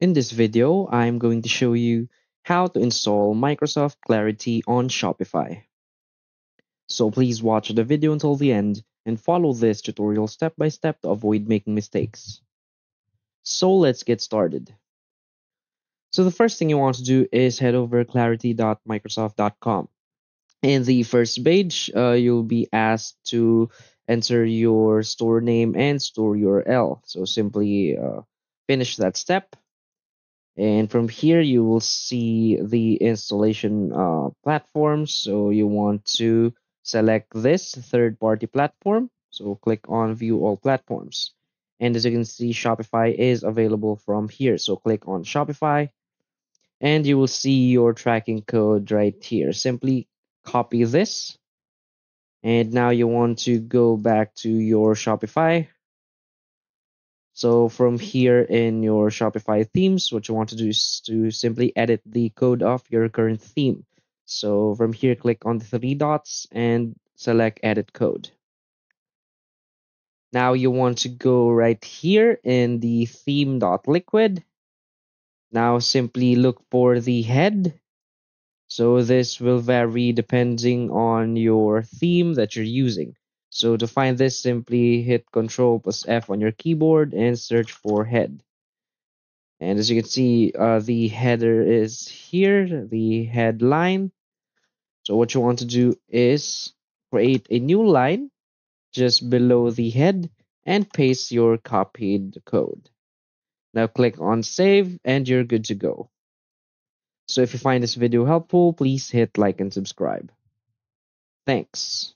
In this video, I'm going to show you how to install Microsoft Clarity on Shopify. So please watch the video until the end and follow this tutorial step by step to avoid making mistakes. So let's get started. So the first thing you want to do is head over clarity.microsoft.com. In the first page, you'll be asked to enter your store name and store URL. So simply finish that step. And from here, you will see the installation platforms. So you want to select this third-party platform. So click on View All Platforms. And as you can see, Shopify is available from here. So click on Shopify, and you will see your tracking code right here. Simply copy this. And now you want to go back to your Shopify. So from here in your Shopify themes, what you want to do is to simply edit the code of your current theme. So from here, click on the three dots and select edit code. Now you want to go right here in the theme.liquid. Now simply look for the head. So this will vary depending on your theme that you're using. So to find this, simply hit Control plus F on your keyboard and search for head. And as you can see, the header is here, the headline. So what you want to do is create a new line just below the head and paste your copied code. Now click on save and you're good to go. So if you find this video helpful, please hit like and subscribe. Thanks.